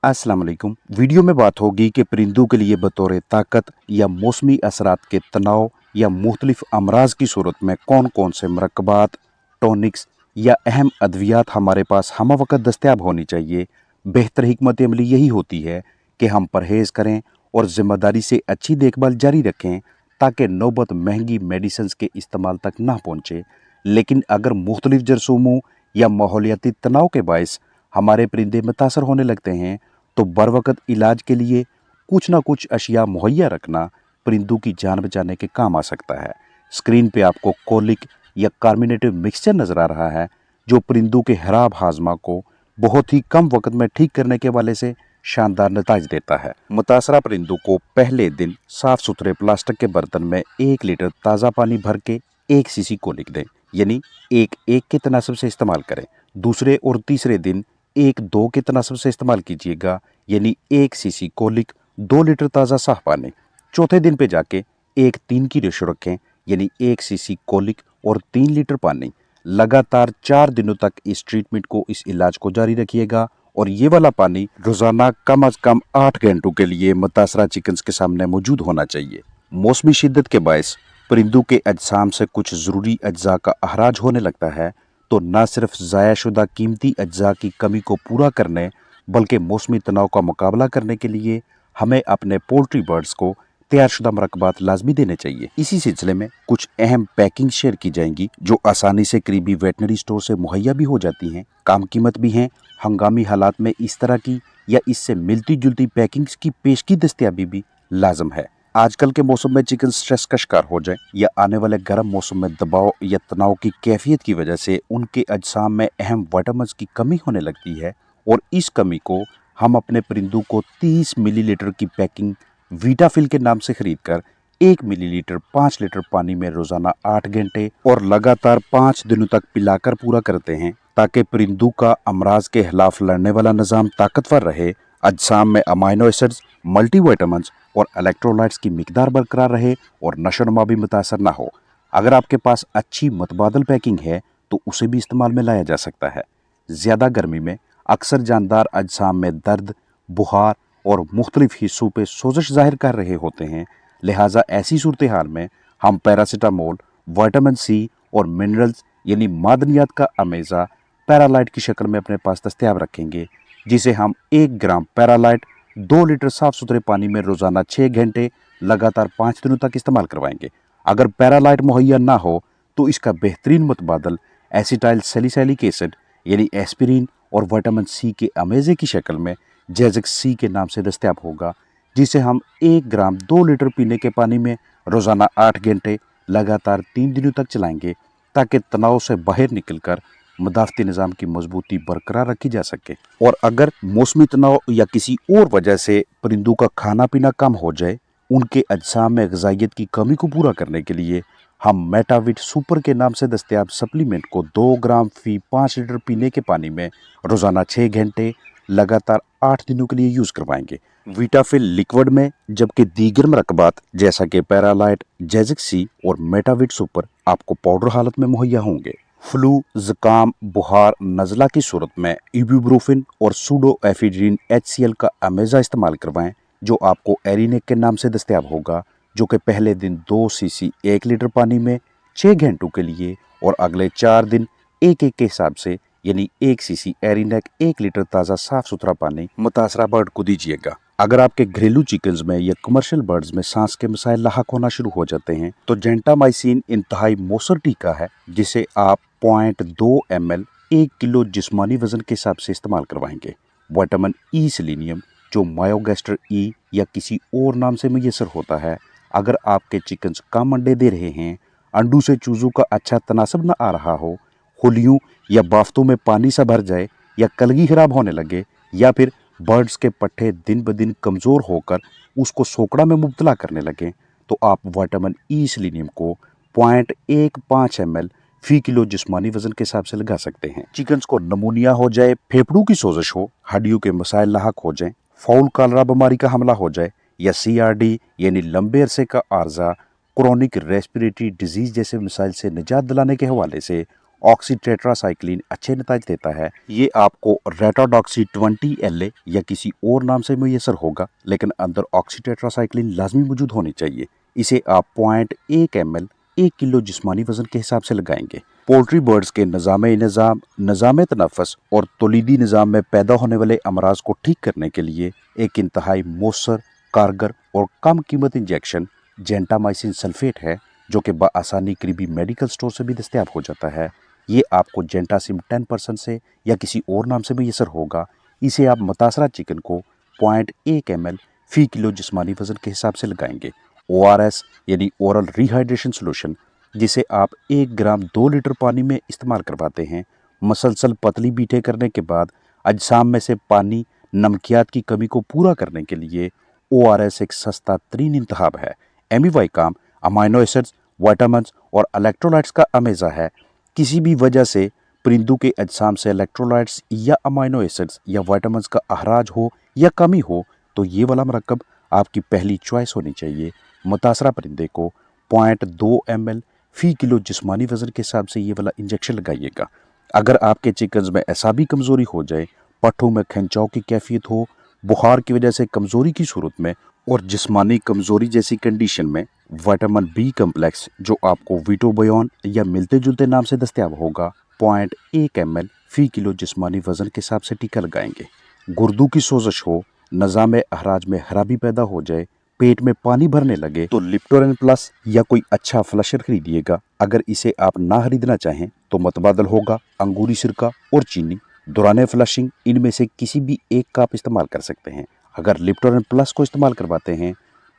अस्सलाम वालेकुम। वीडियो में बात होगी कि परिंदों के लिए बतौर ताकत या मौसमी असरात के तनाव या मुख्तलिफ अमराज की सूरत में कौन कौन से मरकबात, टॉनिक्स या अहम अद्वियात हमारे पास हम वक्त दस्तियाब होनी चाहिए। बेहतर हिकमत अमली यही होती है कि हम परहेज़ करें और ज़िम्मेदारी से अच्छी देखभाल जारी रखें ताकि नौबत महंगी मेडिसिन के इस्तेमाल तक ना पहुँचे। लेकिन अगर मुख्तलिफ जरसूमों या माहौलियाती तनाव के बायस हमारे परिंदे मुतासर होने लगते हैं तो बरवक़्त इलाज के लिए कुछ ना कुछ अशिया मुहैया रखना परिंदों की जान बचाने के काम आ सकता है। स्क्रीन पे आपको कोलिक या कार्मिनेटिव मिक्सचर नज़र आ रहा है जो परिंदों के खराब हाजमा को बहुत ही कम वक्त में ठीक करने के वाले से शानदार नताज देता है। मुतासरा परिंदों को पहले दिन साफ सुथरे प्लास्टिक के बर्तन में 1 लीटर ताज़ा पानी भर के 1 सीसी कोलिक दें, यानी 1-1 के तनासब से इस्तेमाल करें। दूसरे और तीसरे दिन 1-2 के तनासब से इस्तेमाल कीजिएगा, यानी 1 सीसी कोलिक 2 लीटर ताज़ा साफ पानी। चौथे दिन पे जाके 1-3 की रेशो रखें, यानी 1 सीसी कोलिक और 3 लीटर पानी। लगातार 4 दिनों तक इस ट्रीटमेंट को, इस इलाज को जारी रखिएगा और ये वाला पानी रोज़ाना कम अज़ कम 8 घंटों के लिए मुतासरा चिकन्स के सामने मौजूद होना चाहिए। मौसमी शिद्दत के बायस परिंदों के अजसाम से कुछ ज़रूरी अज्जा का अखराज होने लगता है, तो न सिर्फ ज़ायाशुदा कीमती अज्जा की कमी को पूरा करने बल्कि मौसमी तनाव का मुकाबला करने के लिए हमें अपने पोल्ट्री बर्ड्स को तैयारशुदा मरकबात लाजमी देने चाहिए। इसी सिलसिले में कुछ अहम पैकिंग शेयर की जाएंगी जो आसानी से करीबी वेटनरी स्टोर से मुहैया भी हो जाती हैं, कम कीमत भी हैं। हंगामी हालात में इस तरह की या इससे मिलती जुलती पैकिंग्स की पेशगी दस्तयाबी भी लाजम है। आजकल के मौसम में चिकन स्ट्रेस का शिकार हो जाए या आने वाले गर्म मौसम में दबाव या तनाव की कैफियत की वजह से उनके अजसाम में अहम विटामिन्स की कमी होने लगती है, और इस कमी को हम अपने परिंदों को 30 मिलीलीटर की पैकिंग वीटाफिल के नाम से खरीद कर 1 मिलीलीटर 5 लीटर पानी में रोजाना 8 घंटे और लगातार 5 दिनों तक पिलाकर पूरा करते हैं, ताकि परिंदों का अमराज के खिलाफ लड़ने वाला निज़ाम ताकतवर रहे, अजसाम में अमाइनो एसिड्स, मल्टीविटामिन्स और इलेक्ट्रोलाइट्स की मिकदार बरकरार रहे और नशोनुमा भी मुतासर ना हो। अगर आपके पास अच्छी मतबादल पैकिंग है तो उसे भी इस्तेमाल में लाया जा सकता है। ज़्यादा गर्मी में अक्सर जानदार अजसाम में दर्द, बुखार और मुख्तलिफ हिस्सों पे सोजश जाहिर कर रहे होते हैं, लिहाजा ऐसी सूरत हाल में हम पैरासीटामोल, विटामिन सी और मिनरल्स यानी मादनियात का अमेज़ा पैरालाइट की शक्ल में अपने पास दस्तयाब रखेंगे, जिसे हम 1 ग्राम पैरालाइट 2 लीटर साफ सुथरे पानी में रोजाना 6 घंटे लगातार 5 दिनों तक इस्तेमाल करवाएंगे। अगर पैरालाइट मुहैया ना हो तो इसका बेहतरीन मुतबादल एसिटाइल सैलिसिलिक एसिड यानी एस्पिरिन और विटामिन सी के अमेज़े की शक्ल में जेजिक सी के नाम से दस्तयाब होगा, जिसे हम 1 ग्राम 2 लीटर पीने के पानी में रोजाना 8 घंटे लगातार 3 दिनों तक चलाएंगे, ताकि तनाव से बाहर निकलकर मदाफ़ती निज़ाम की मजबूती बरकरार रखी जा सके। और अगर मौसमी तनाव या किसी और वजह से परिंदों का खाना पीना कम हो जाए, उनके अजसाम में ग़िज़ाइयत की कमी को पूरा करने के लिए हम मेटाविट सुपर के नाम से दस्तयाब सप्लीमेंट को 2 ग्राम फी 5 लीटर पीने के पानी में रोज़ाना 6 घंटे लगातार 8 दिनों के लिए यूज़ करवाएंगे। वीटाफिल लिक्विड में, जबकि दीगर मरकबात जैसा कि पैरालाइट, जेजिक सी और मेटाविट सुपर आपको पाउडर हालत में मुहैया होंगे। फ्लू, ज़ुकाम, बुखार, नज़ला की सूरत में इबुप्रोफेन और सूडोएफिड्रिन HCl का अमेज़ा इस्तेमाल करवाएं, जो आपको एरिनेक के नाम से दस्तयाब होगा, जो कि पहले दिन 2 सीसी 1 लीटर पानी में 6 घंटों के लिए और अगले 4 दिन 1-1 के हिसाब से, यानी 1 सीसी एरिनेक 1 लीटर ताज़ा साफ सुथरा पानी मुतासरा बर्ड को दीजिएगा। अगर आपके घरेलू चिकन्स में या कमर्शियल बर्ड्स में सांस के मसाइल लाहक होना शुरू हो जाते हैं तो जेंटामाइसिन इंतहाई मौसर टीका है, जिसे आप 0.2 ml 1 किलो जिस्मानी वजन के हिसाब से इस्तेमाल करवाएंगे। विटामिन ई सेलेनियम, जो मायोगेस्टर ई या किसी और नाम से मुयसर होता है, अगर आपके चिकन्स कम अंडे दे रहे हैं, अंडों से चूजों का अच्छा तनासब न आ रहा हो, खुलियों या बाफ्तों में पानी सा भर जाए या कलगी खराब होने लगे, या फिर बर्ड्स के पट्टे दिन ब दिन कमज़ोर होकर उसको सोकड़ा में मुब्तला करने लगे, तो आप विटामिन ई सेलेनियम को 0.15 ml फी किलो जिस्मानी वजन के हिसाब से लगा सकते हैं। चिकन्स को नमूनिया हो जाए, फेफड़ों की सोजिश हो, हड्डियों के मसाइल लाहक हो जाए, फाउल कालरा बीमारी का हमला हो जाए या CRD यानी लंबे अरसे का आर्जा, क्रोनिक रेस्पिरेटरी डिजीज जैसे मसाइल से निजात दिलाने के हवाले से ऑक्सीटेट्रासाइक्लिन अच्छे नताज देता है। ये आपको रेटाडॉक्सी 20 LA या किसी और नाम से मुयसर होगा, लेकिन अंदर ऑक्सीटेट्रासाइक्लिन लाजमी मौजूद होनी चाहिए। इसे आप 0.1 ml 1 किलो जिस्मानी वजन के हिसाब से लगाएंगे। पोल्ट्री बर्ड्स के निज़ाम तनफ़ुस और तौलीदी निज़ाम में पैदा होने वाले अमराज को ठीक करने के लिए एक इंतहाई मौसर, कारगर और कम कीमत इंजेक्शन जेंटामाइसिन सल्फेट है, जो कि बआसानी करीबी मेडिकल स्टोर से भी दस्तयाब हो जाता है। ये आपको जेंटासिम 10% से या किसी और नाम से मुयसर होगा। इसे आप मुतासरा चिकन को 0.1 ml फ़ी किलो जिस्मानी वज़न के हिसाब से लगाएंगे। ORS यानी ओरल रिहाइड्रेशन सोल्यूशन, जिसे आप 1 ग्राम 2 लीटर पानी में इस्तेमाल करवाते हैं, मसलसल पतली बीठे करने के बाद अजसाम में से पानी नमकियात की कमी को पूरा करने के लिए ORS एक सस्ता तरीन इंतखाब है। एमिवाइकाम अमाइनो एसिड्स, विटामिन्स और इलेक्ट्रोलाइट्स का अमेज़ा है। किसी भी वजह से परिंदों के अजसाम से इलेक्ट्रोलाइट्स या अमाइनो एसिड्स या विटामिन्स का अहराज हो या कमी हो तो ये वाला मरकब आपकी पहली चॉइस होनी चाहिए। मुतासरा परिंदे को 0.2 ml फ़ी किलो जिस्मानी वज़न के हिसाब से ये वाला इंजेक्शन लगाइएगा। अगर आपके चिकन्स में एसाबी कमज़ोरी हो जाए, पट्ठों में खिंचाव की कैफियत हो, बुखार की वजह से कमज़ोरी की सूरत में और जिस्मानी कमज़ोरी जैसी कंडीशन में विटामिन बी कम्प्लेक्स, जो आपको वीटोबयोन या मिलते जुलते नाम से दस्तयाब होगा, 0.1 ml फ़ी किलो जिस्मानी वज़न के हिसाब से टीका लगाएंगे। गुर्दों की सोजश हो, निज़ाम अहराज में खराबी पैदा हो जाए, पेट में पानी भरने लगे तो लिप्टोरेन प्लस या कोई अच्छा फ्लशर खरीदिएगा। अगर इसे आप ना खरीदना चाहें तो मतबादल होगा अंगूरी सिरका और चीनी। दौरान फ्लशिंग इनमें से किसी भी एक का आप इस्तेमाल कर सकते हैं। अगर लिप्टोरेन प्लस को इस्तेमाल करवाते हैं,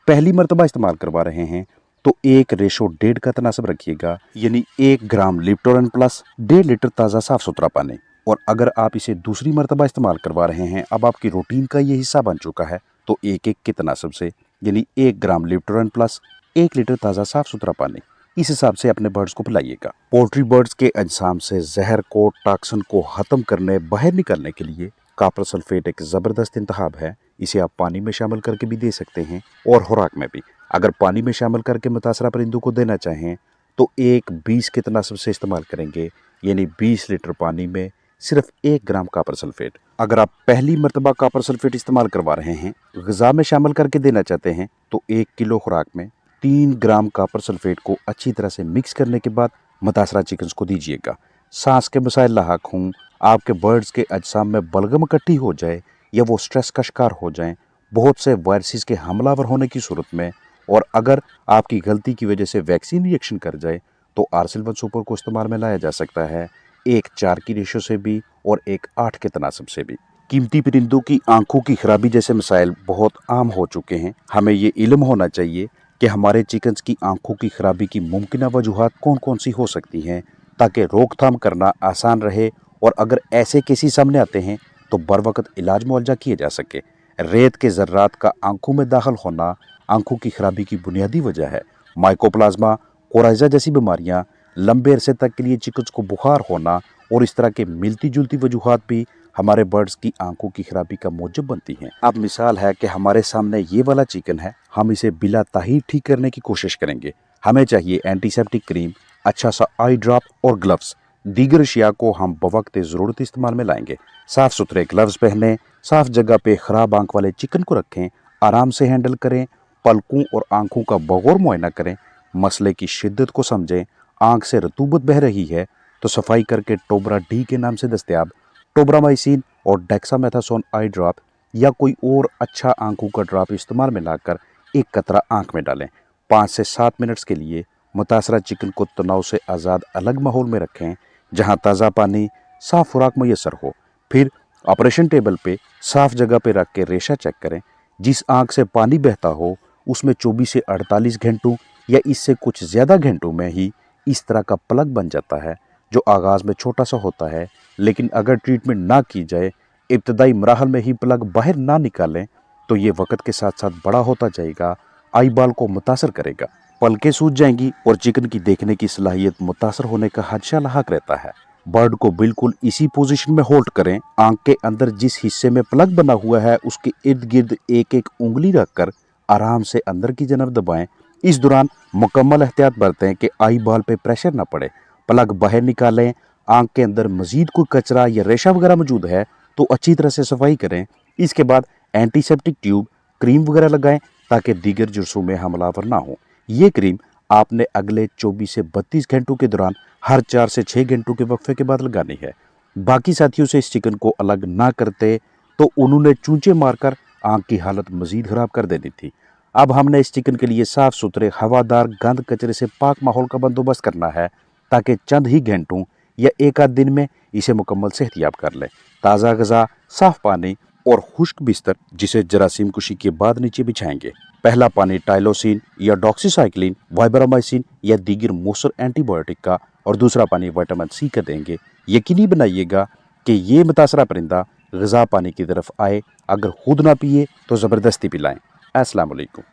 पहली मरतबा इस्तेमाल करवा रहे हैं, तो 1:1.5 का तनासब रखिएगा, यानी 1 ग्राम लिप्टोरेन प्लस 1.5 लीटर ताज़ा साफ़ सुथरा पानी। और अगर आप इसे दूसरी मरतबा इस्तेमाल करवा रहे हैं, अब आपकी रूटीन का ये हिस्सा बन चुका है, तो 1-1 के तनासब से, यानी 1 ग्राम लिप्टोरेन प्लस 1 लीटर ताज़ा साफ़ सुथरा पानी, इस हिसाब से अपने बर्ड्स को पिलाइएगा। पोल्ट्री बर्ड्स के अजसाम से जहर को, टॉक्सिन को ख़त्म करने, बाहर निकालने के लिए कॉपर सल्फेट एक ज़बरदस्त इंतखाब है। इसे आप पानी में शामिल करके भी दे सकते हैं और खुराक में भी। अगर पानी में शामिल करके मुतासरा परिंदों को देना चाहें तो 1:20 के तनासब से इस्तेमाल करेंगे, यानी 20 लीटर पानी में सिर्फ 1 ग्राम कॉपर सल्फेट। अगर आप पहली मरतबा कॉपर सल्फेट इस्तेमाल करवा रहे हैं, ग़िज़ा में शामिल करके देना चाहते हैं, तो 1 किलो खुराक में 3 ग्राम कॉपर सल्फेट को अच्छी तरह से मिक्स करने के बाद मुतासरा चिकन्स को दीजिएगा। सांस के मसाइल लाहक हों, आपके बर्ड्स के अजसाम में बलगम इकट्ठी हो जाए या वो स्ट्रेस का शिकार हो जाएं, बहुत से वायरसेस के हमलावर होने की सूरत में, और अगर आपकी गलती की वजह से वैक्सीन रिएक्शन कर जाए, तो आर्सिलवन सुपर को इस्तेमाल में लाया जा सकता है, 1:4 की रेशो से भी और 1:8 के तनासब से भी। कीमती परिंदों की आंखों की खराबी जैसे मसाइल बहुत आम हो चुके हैं। हमें ये इल्म होना चाहिए कि हमारे चिकन्स की आंखों की खराबी की मुमकिन वजूहात कौन कौन सी हो सकती हैं, ताकि रोकथाम करना आसान रहे, और अगर ऐसे केसेस सामने आते हैं तो बर वक्त इलाज मुआवजा किए जा सके। रेत के ज़र्रात का आंखों में दाखिल होना आंखों की खराबी की बुनियादी वजह है। माइकोप्लाज्मा, कोराइजा जैसी बीमारियां, लंबे अरसे तक के लिए चिकन्स को बुखार होना और इस तरह के मिलती जुलती वजूहात भी हमारे बर्ड्स की आंखों की खराबी का मूजब बनती हैं। अब मिसाल है कि हमारे सामने ये वाला चिकन है, हम इसे बिला ताहीर ठीक करने की कोशिश करेंगे। हमें चाहिए एंटीसेप्टिक क्रीम, अच्छा सा आई ड्रॉप और ग्लव्स। दीगर अशिया को हम बवक्त ज़रूरत इस्तेमाल में लाएंगे। साफ़ सुथरे ग्लव्स पहनें, साफ़ जगह पे ख़राब आंख वाले चिकन को रखें, आराम से हैंडल करें, पलकों और आंखों का बगौर मुआयना करें, मसले की शिद्दत को समझें। आंख से रतूबत बह रही है तो सफाई करके टोबरा डी के नाम से दस्तयाब टोब्रामाइसिन और डेक्सामेथासोन आई ड्रॉप या कोई और अच्छा आंखों का ड्रॉप इस्तेमाल में लाकर 1 कतरा आंख में डालें। 5 से 7 मिनट्स के लिए मुतासरा चिकन को तनाव से आज़ाद अलग माहौल में रखें, जहां ताज़ा पानी, साफ़ खुराक मैसर हो। फिर ऑपरेशन टेबल पे साफ़ जगह पे रख के रेशा चेक करें। जिस आंख से पानी बहता हो उसमें 24 से 48 घंटों या इससे कुछ ज़्यादा घंटों में ही इस तरह का प्लग बन जाता है, जो आगाज़ में छोटा सा होता है, लेकिन अगर ट्रीटमेंट ना की जाए, इब्तदाई मराहल में ही प्लग बाहर ना निकालें, तो ये वक्त के साथ साथ बड़ा होता जाएगा, आई बाल को मुतासर करेगा, पलकें सूज जाएंगी और चिकन की देखने की सलाहियत मुतासर होने का खदशा लाहक रहता है। बर्ड को बिल्कुल इसी पोजीशन में होल्ड करें। आंख के अंदर जिस हिस्से में प्लग बना हुआ है उसके इर्द गिर्द 1-1 उंगली रखकर आराम से अंदर की जानब दबाएं। इस दौरान मुकम्मल एहतियात बरतें कि आई बाल पे प्रेशर ना पड़े। प्लग बाहर निकालें, आंख के अंदर मजीद कोई कचरा या रेशा वगैरह मौजूद है तो अच्छी तरह से सफाई करें। इसके बाद एंटीसेप्टिक ट्यूब क्रीम वगैरह लगाएं ताकि दीगर जुर्सों में हमलावर ना हो। ये क्रीम आपने अगले 24 से 32 घंटों के दौरान हर 4 से 6 घंटों के वक्फे के बाद लगानी है। बाकी साथियों से इस चिकन को अलग ना करते तो उन्होंने चूंचे मारकर आंख की हालत मजीद खराब कर देनी थी। अब हमने इस चिकन के लिए साफ सुथरे हवादार गंद कचरे से पाक माहौल का बंदोबस्त करना है ताकि चंद ही घंटों या एक आध दिन में इसे मुकम्मल सेहतियाब कर लें। ताज़ा ग़िज़ा, साफ़ पानी और खुश्क बिस्तर जिसे जरासीम कुशी के बाद नीचे बिछाएंगे। पहला पानी टाइलोसिन या डॉक्सीसाइक्लिन, वाइब्रामाइसिन या दीगर मौसर एंटीबायोटिक का और दूसरा पानी विटामिन सी का देंगे। यकीनी बनाइएगा कि ये मुतासरा परिंदा ग़िज़ा पानी की तरफ आए। अगर खुद ना पिए तो ज़बरदस्ती पिलाएं। अस्सलाम वालेकुम।